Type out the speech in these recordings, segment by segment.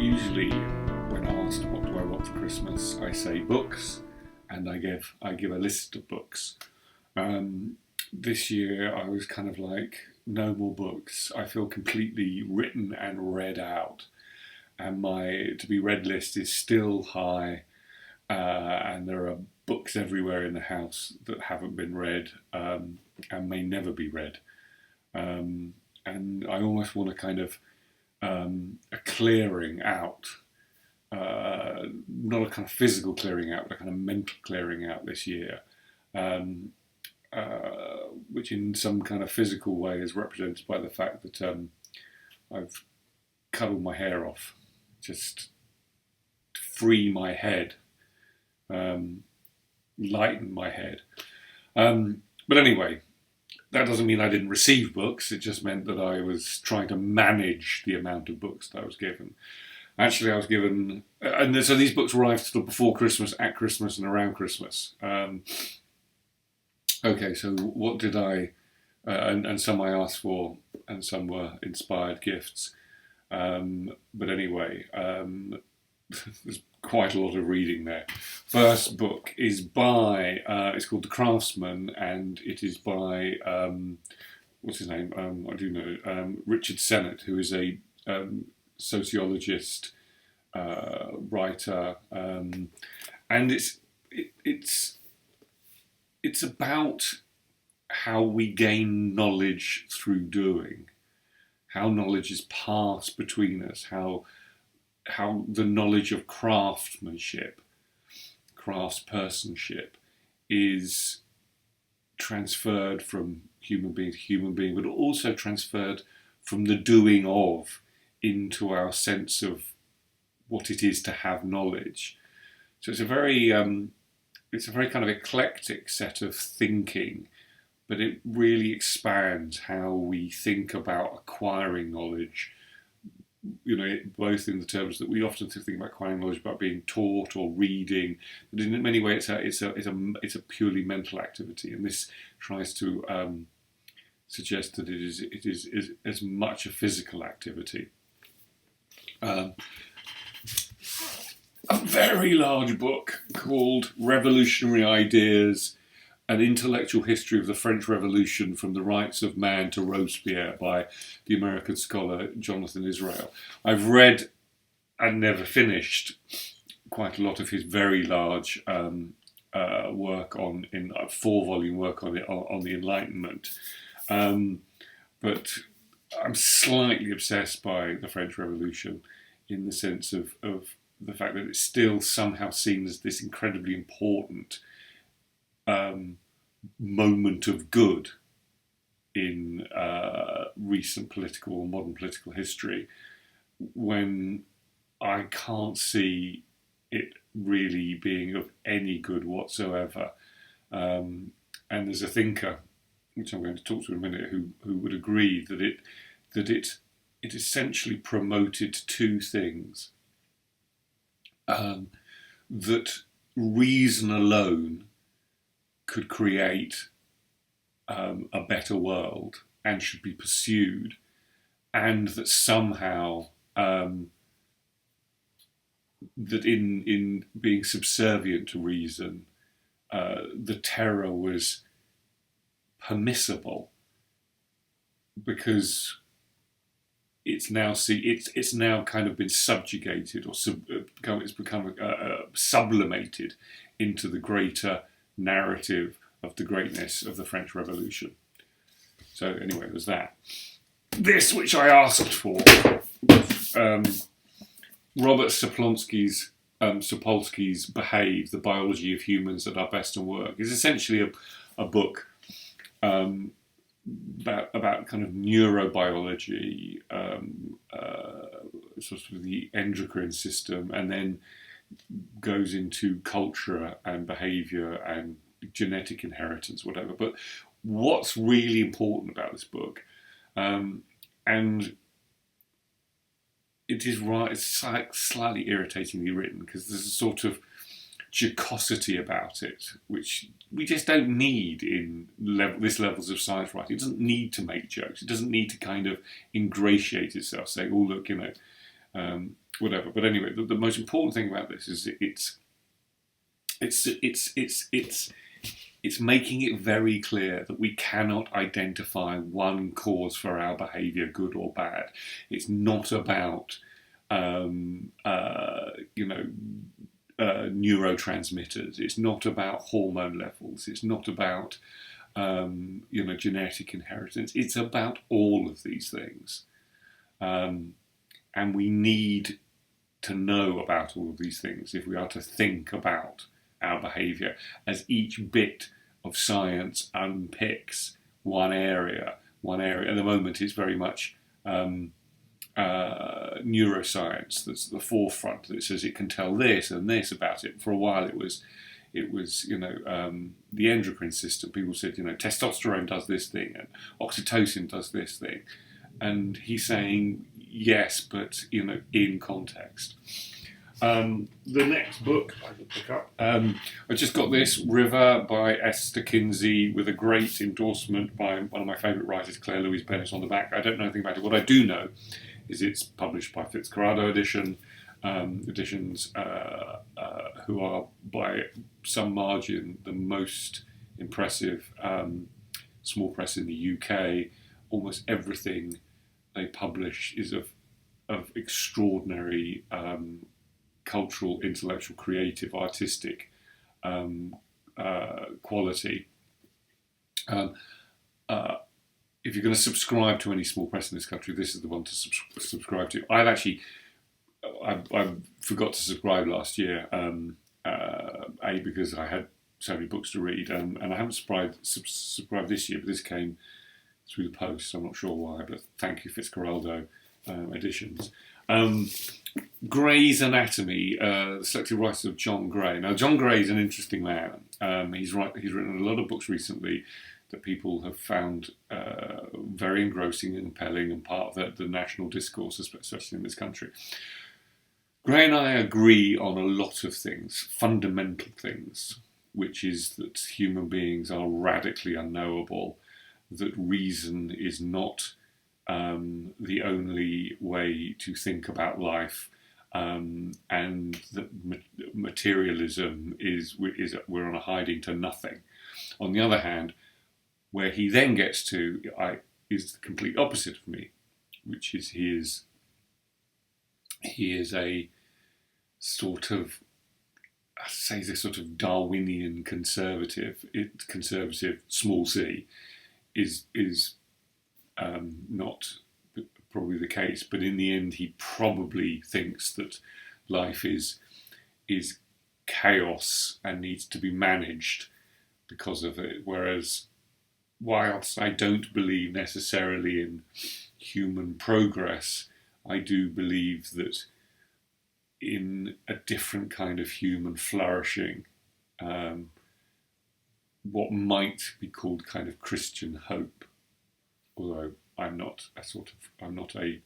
Usually, when asked what do I want for Christmas, I say books, and I give a list of books. This year, I was kind of like, no more books. I feel completely written and read out, and my to be read list is still high, and there are books everywhere in the house that haven't been read and may never be read. And I almost want to kind of a clearing out, not a kind of physical clearing out, but a kind of mental clearing out this year, which in some kind of physical way is represented by the fact that I've cut all my hair off, just to free my head, lighten my head. But anyway, that doesn't mean I didn't receive books. It just meant that I was trying to manage the amount of books that I was given. Actually, I was given, and so these books arrived sort of before Christmas, at Christmas, and around Christmas. Okay, so what did I, and some I asked for, and some were inspired gifts. But anyway, there's quite a lot of reading there. First book is by, it's called The Craftsman, and it is by, what's his name? I do know, Richard Sennett, who is a sociologist, writer, and it's about how we gain knowledge through doing, how knowledge is passed between us, how the knowledge of craftsmanship, craftspersonship, is transferred from human being to human being, but also transferred from the doing of into our sense of what it is to have knowledge. So it's a very kind of eclectic set of thinking, but it really expands how we think about acquiring knowledge. You know, both in the terms that we often think about acquiring knowledge about being taught or reading, but in many ways it's a purely mental activity, and this tries to suggest that it is as much a physical activity. A very large book called Revolutionary Ideas: An Intellectual History of the French Revolution from the Rights of Man to Robespierre, by the American scholar Jonathan Israel. I've read and never finished quite a lot of his very large work on, in a 4-volume work on the Enlightenment, but I'm slightly obsessed by the French Revolution in the sense of the fact that it's still somehow seen as this incredibly important moment of good in recent political or modern political history, when I can't see it really being of any good whatsoever. And there's a thinker, which I'm going to talk to in a minute, who would agree that it essentially promoted two things. That reason alone could create a better world and should be pursued, and that somehow that in being subservient to reason, the terror was permissible because it's now kind of been subjugated, or it's become sublimated into the greater narrative of the greatness of the French Revolution. So anyway, there's that. This, which I asked for, Robert Sapolsky's Behave: The Biology of Humans at Our Best and Work, is essentially a book about kind of neurobiology, sort of the endocrine system, and then goes into culture and behaviour and genetic inheritance, whatever. But what's really important about this book, and it is right, it's like slightly irritatingly written, because there's a sort of jocosity about it, which we just don't need in this levels of science writing. It doesn't need to make jokes. It doesn't need to kind of ingratiate itself, saying, "Oh, look, you know, whatever. But anyway, the most important thing about this is it's making it very clear that we cannot identify one cause for our behaviour, good or bad. It's not about neurotransmitters. It's not about hormone levels. It's not about genetic inheritance. It's about all of these things, and we need to know about all of these things if we are to think about our behaviour, as each bit of science unpicks one area. At the moment, it's very much neuroscience that's at the forefront. That says it can tell this and this about it. For a while, it was the endocrine system. People said, testosterone does this thing and oxytocin does this thing, and he's saying yes, but in context. The next book I will pick up, I just got this, River by Esther Kinsey, with a great endorsement by one of my favourite writers, Claire Louise Bennett, on the back. I don't know anything about it. What I do know is it's published by Fitzcarraldo Editions, who are by some margin the most impressive small press in the UK. Almost everything they publish is of extraordinary cultural, intellectual, creative, artistic quality. If you're going to subscribe to any small press in this country, this is the one to subscribe to. I forgot to subscribe last year, because I had so many books to read, and I haven't subscribed this year, but this came through the post, so I'm not sure why, but thank you, Fitzcarraldo Editions. Gray's Anatomy, the selected writers of John Gray. Now, John Gray is an interesting man. He's written a lot of books recently that people have found very engrossing and compelling and part of the national discourse, especially in this country. Gray and I agree on a lot of things, fundamental things, which is that human beings are radically unknowable, that reason is not the only way to think about life, and that materialism is we're on a hiding to nothing. On the other hand, where he then gets to is the complete opposite of me, which is he is a sort of, I say, this sort of Darwinian conservative, small c, is not probably the case, but in the end he probably thinks that life is chaos and needs to be managed because of it, whereas whilst I don't believe necessarily in human progress, I do believe that in a different kind of human flourishing, what might be called kind of Christian hope, although I'm not a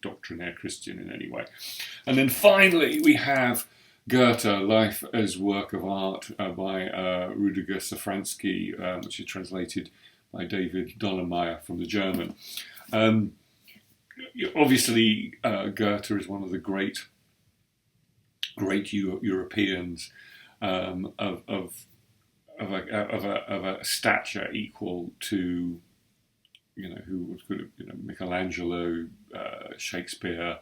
doctrinaire Christian in any way. And then finally we have Goethe, Life as Work of Art, by Rudiger Safransky, which is translated by David Dollemeyer from the German. Obviously, Goethe is one of the great Europeans of a stature equal to who could have Michelangelo, Shakespeare,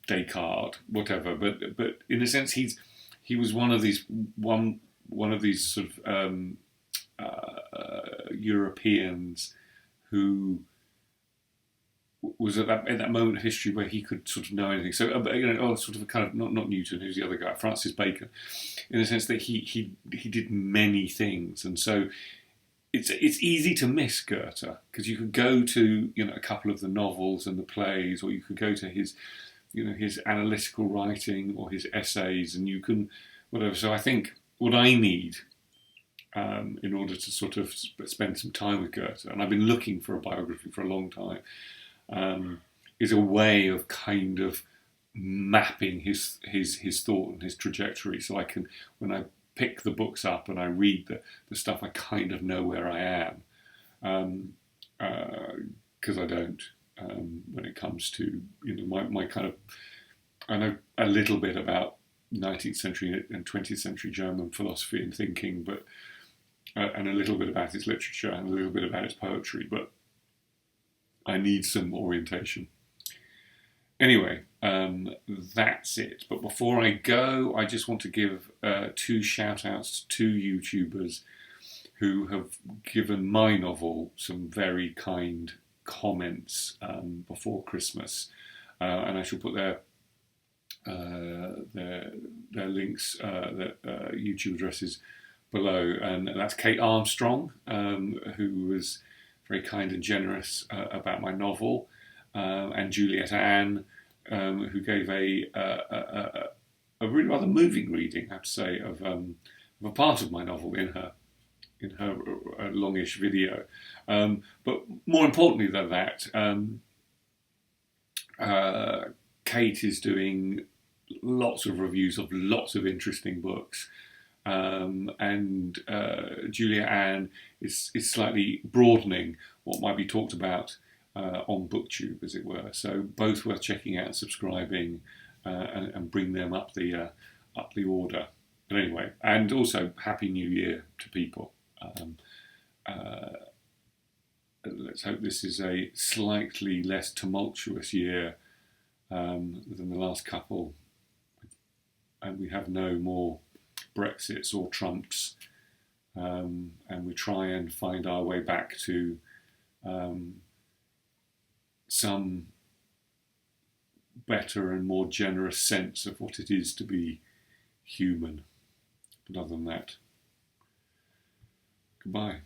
Descartes, whatever. But in a sense, he was one of these sort of Europeans who was at that moment of history where he could sort of know anything. So sort of a kind of not Newton, who's the other guy, Francis Bacon, in the sense that he did many things, and so it's easy to miss Goethe because you could go to a couple of the novels and the plays, or you could go to his his analytical writing or his essays, and you can whatever. So I think what I need in order to sort of spend some time with Goethe, and I've been looking for a biography for a long time, is a way of kind of mapping his thought and his trajectory, so I can, when I pick the books up and I read the stuff, I kind of know where I am, because I don't when it comes to my kind of. I know a little bit about 19th century and 20th century German philosophy and thinking, but and a little bit about its literature and a little bit about its poetry, but I need some orientation. Anyway, that's it. But before I go, I just want to give 2 shout-outs to 2 YouTubers who have given my novel some very kind comments before Christmas. And I shall put their links, their YouTube addresses below. And that's Kate Armstrong, who was very kind and generous about my novel, and Juliet Ann, who gave a really rather moving reading, I have to say, of a part of my novel in her longish video. But more importantly than that, Kate is doing lots of reviews of lots of interesting books. And Julia Ann is slightly broadening what might be talked about on BookTube, as it were. So both worth checking out and subscribing, and bring them up the order. But anyway, and also Happy New Year to people. Let's hope this is a slightly less tumultuous year than the last couple, and we have no more Brexits or Trumps, and we try and find our way back to some better and more generous sense of what it is to be human. But other than that, goodbye.